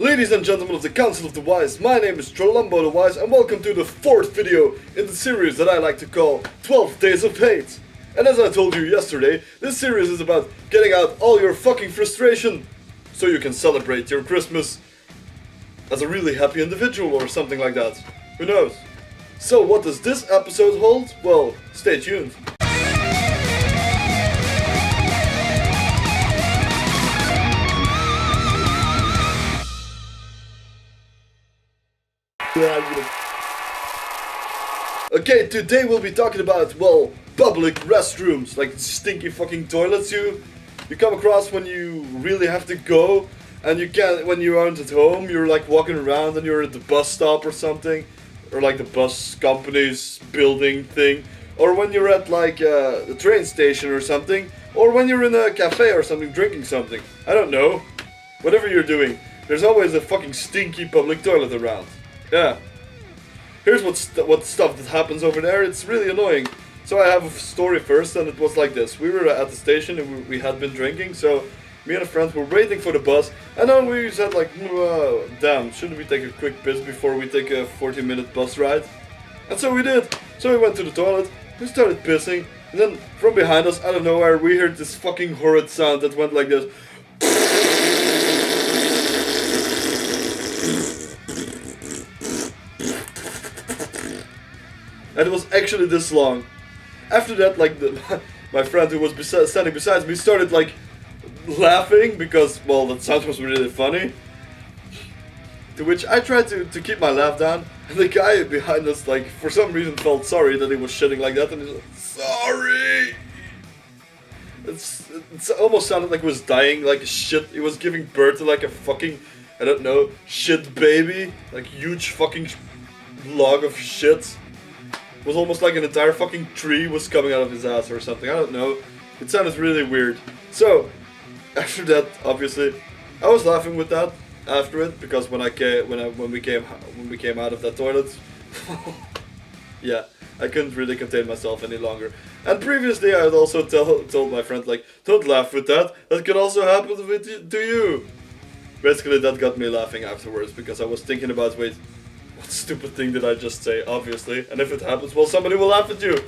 Ladies and gentlemen of the Council of the Wise, my name is Trollumbo the Wise and welcome to the 4th video in the series that I like to call 12 Days of Hate. And as I told you yesterday, this series is about getting out all your fucking frustration so you can celebrate your Christmas as a really happy individual or something like that. Who knows? So what does this episode hold? Well, stay tuned. Okay, today we'll be talking about, well, public restrooms, like stinky fucking toilets you come across when you really have to go, and you can't, when you aren't at home, you're like walking around and you're at the bus stop or something, or like the bus company's building thing, or when you're at like the train station or something, or when you're in a cafe or something drinking something. I don't know. Whatever you're doing, there's always a fucking stinky public toilet around. Yeah. Here's what stuff that happens over there. It's really annoying. So I have a story first, and it was like this. We were at the station and we had been drinking, so me and a friend were waiting for the bus, and then we said like, damn, shouldn't we take a quick piss before we take a 40-minute bus ride? And so we did. So we went to the toilet, we started pissing, and then from behind us, out of nowhere, we heard this fucking horrid sound that went like this. And it was actually this long. After that, like, my friend who was standing beside me started, like, laughing because, well, that sound was really funny. To which I tried to keep my laugh down, and the guy behind us, like, for some reason felt sorry that he was shitting like that, and he's like, sorry! It almost sounded like he was dying, like shit. He was giving birth to, like, a fucking, I don't know, shit baby. Like, huge fucking log of shit. It was almost like an entire fucking tree was coming out of his ass or something. I don't know. It sounded really weird. So, after that, obviously, I was laughing with that after it because when we came out of that toilet, yeah, I couldn't really contain myself any longer. And previously, I had also told my friend, like, don't laugh with that. That could also happen to you. Basically, that got me laughing afterwards because I was thinking about, wait, what stupid thing did I just say, obviously, and if it happens, well, somebody will laugh at you.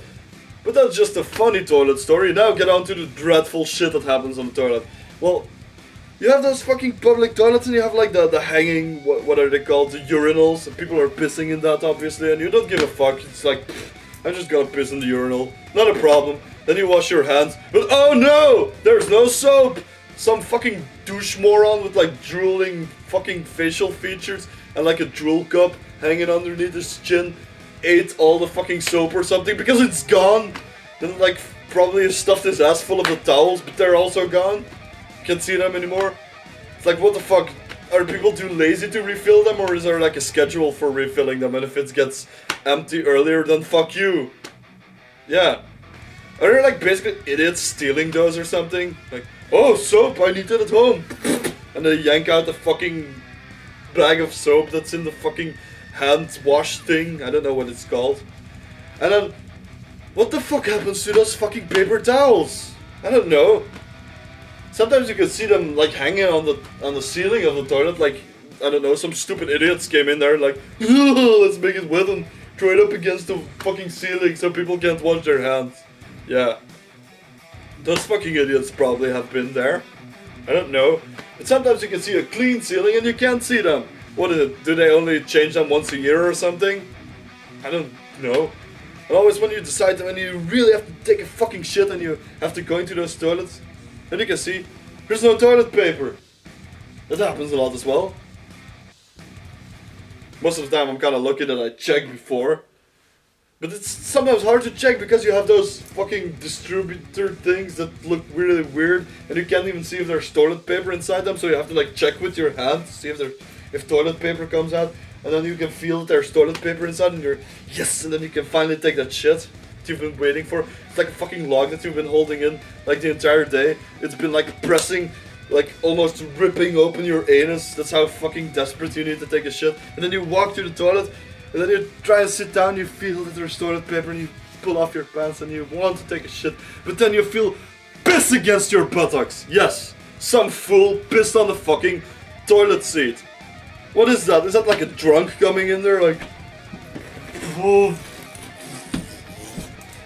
But that's just a funny toilet story. Now get on to the dreadful shit that happens on the toilet. Well, you have those fucking public toilets and you have like the hanging, what are they called, the urinals, and people are pissing in that, obviously, and you don't give a fuck. It's like, I'm just gonna piss in the urinal, not a problem. Then you wash your hands, but oh no, there's no soap. Some fucking douche moron with like drooling fucking facial features and like a drool cup hanging underneath his chin ate all the fucking soap or something because it's gone. Then like probably stuffed his ass full of the towels, but they're also gone. Can't see them anymore. It's like, what the fuck? Are people too lazy to refill them, or is there like a schedule for refilling them, and if it gets empty earlier, then fuck you. Yeah. Are there like basically idiots stealing those or something? Like, oh, soap, I need it at home. And they yank out the fucking bag of soap that's in the fucking hand wash thing. I don't know what it's called. And then, what the fuck happens to those fucking paper towels? I don't know. Sometimes you can see them like hanging on the ceiling of the toilet, like, I don't know, some stupid idiots came in there like, let's make it wet and throw it up against the fucking ceiling so people can't wash their hands. Yeah. Those fucking idiots probably have been there. I don't know. But sometimes you can see a clean ceiling and you can't see them. What is it? Do they only change them once a year or something? I don't know. And always when you decide when you really have to take a fucking shit and you have to go into those toilets, then you can see there's no toilet paper. That happens a lot as well. Most of the time I'm kind of lucky that I checked before. But it's sometimes hard to check because you have those fucking distributor things that look really weird and you can't even see if there's toilet paper inside them, so you have to like check with your hand to see if toilet paper comes out, and then you can feel that there's toilet paper inside and you're, yes, and then you can finally take that shit that you've been waiting for. It's like a fucking log that you've been holding in like the entire day. It's been like pressing, like almost ripping open your anus. That's how fucking desperate you need to take a shit. And then you walk to the toilet, and then you try and sit down, you feel that there's toilet paper, and you pull off your pants and you want to take a shit, but then you feel piss against your buttocks. Yes, some fool pissed on the fucking toilet seat. What is that? Is that like a drunk coming in there like...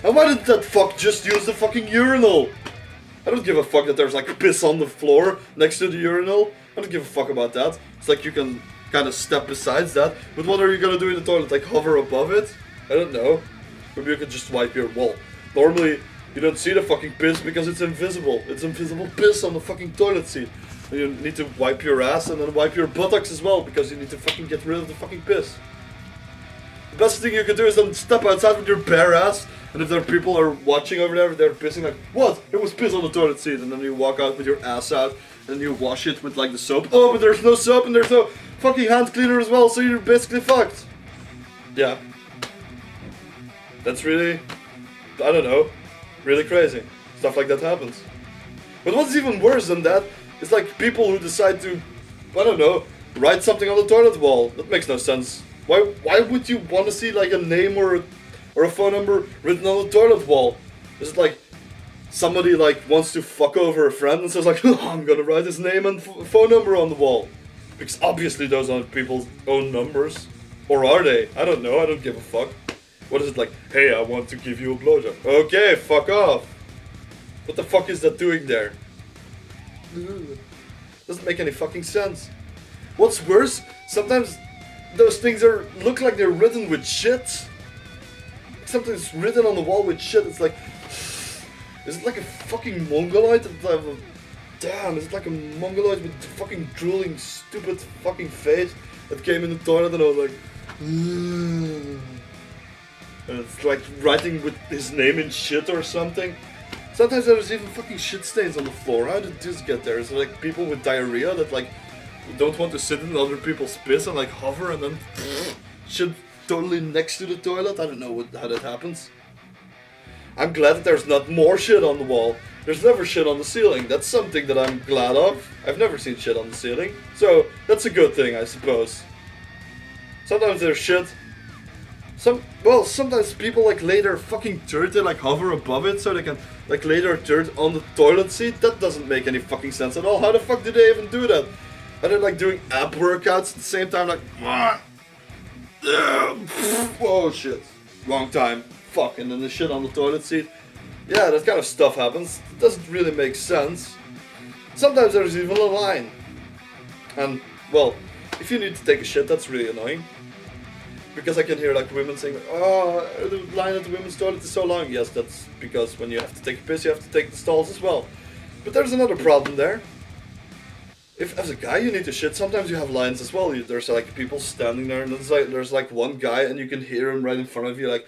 And why did that fuck just use the fucking urinal? I don't give a fuck that there's like piss on the floor next to the urinal. I don't give a fuck about that. It's like you can kind of step besides that. But what are you gonna do in the toilet? Like hover above it? I don't know. Maybe you could just wipe your wall. Normally, you don't see the fucking piss because it's invisible. It's invisible piss on the fucking toilet seat. And you need to wipe your ass and then wipe your buttocks as well because you need to fucking get rid of the fucking piss. The best thing you can do is then step outside with your bare ass, and if there are people are watching over there, they're pissing like, what? It was piss on the toilet seat, and then you walk out with your ass out, and you wash it with like the soap. Oh, but there's no soap and there's no fucking hand cleaner as well, so you're basically fucked. Yeah. That's really, I don't know, really crazy. Stuff like that happens. But what's even worse than that is like people who decide to, I don't know, write something on the toilet wall. That makes no sense. Why would you want to see like a name or a phone number written on the toilet wall? Is it like somebody like wants to fuck over a friend and says like, oh, I'm gonna write his name and phone number on the wall? Because obviously those aren't people's own numbers. Or are they? I don't know, I don't give a fuck. What is it like, hey, I want to give you a blowjob. Okay, fuck off. What the fuck is that doing there? Doesn't make any fucking sense. What's worse, sometimes those things look like they're written with shit. Something's written on the wall with shit. It's like, is it like a fucking mongoloid? Damn, is it like a mongoloid with fucking drooling, stupid fucking face that came in the toilet and I was like, and it's like writing with his name in shit or something. Sometimes there's even fucking shit stains on the floor. How did this get there? Is it like people with diarrhea that like don't want to sit in other people's piss and like hover and then shit totally next to the toilet? I don't know how that happens. I'm glad that there's not more shit on the wall. There's never shit on the ceiling. That's something that I'm glad of. I've never seen shit on the ceiling. So that's a good thing, I suppose. Sometimes there's shit. Sometimes people like lay their fucking dirt, they like hover above it so they can like lay their dirt on the toilet seat. That doesn't make any fucking sense at all. How the fuck do they even do that? Are they like doing ab workouts at the same time like, oh shit, wrong time, fuck, and then the shit on the toilet seat. Yeah, that kind of stuff happens. It doesn't really make sense. Sometimes there's even a line. And, well, if you need to take a shit, that's really annoying. Because I can hear like women saying, oh, the line at the women's toilet is so long. Yes, that's because when you have to take a piss, you have to take the stalls as well. But there's another problem there. If as a guy you need to shit, sometimes you have lines as well. There's like people standing there and there's like one guy and you can hear him right in front of you like...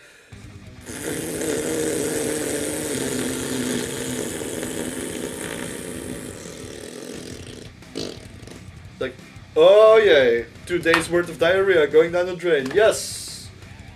Like, oh yay, 2 days worth of diarrhea going down the drain, yes!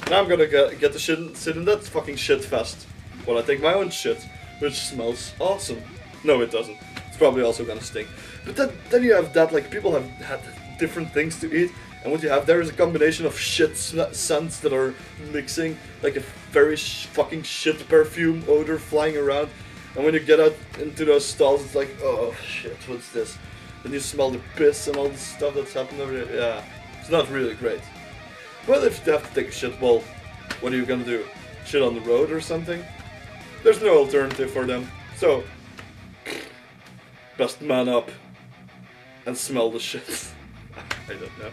Now I'm gonna get to sit in that fucking shit fest. While I take my own shit, which smells awesome. No, it doesn't. It's probably also gonna stink. But then you have that, like, people have had different things to eat, and what you have there is a combination of shit scents that are mixing, like a very fucking shit perfume odor flying around, and when you get out into those stalls, it's like, oh shit, what's this? Then you smell the piss and all the stuff that's happened over there. Yeah, it's not really great. But if you have to take a shit, well, what are you gonna do? Shit on the road or something? There's no alternative for them. So, best man up and smell the shit. I don't know.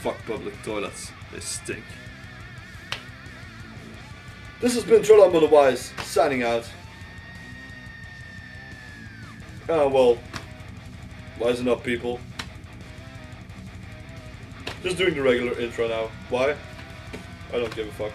Fuck public toilets. They stink. This has been Trollumbo the Wise, signing out. Well, wisen up, people. Just doing the regular intro now. Why? I don't give a fuck.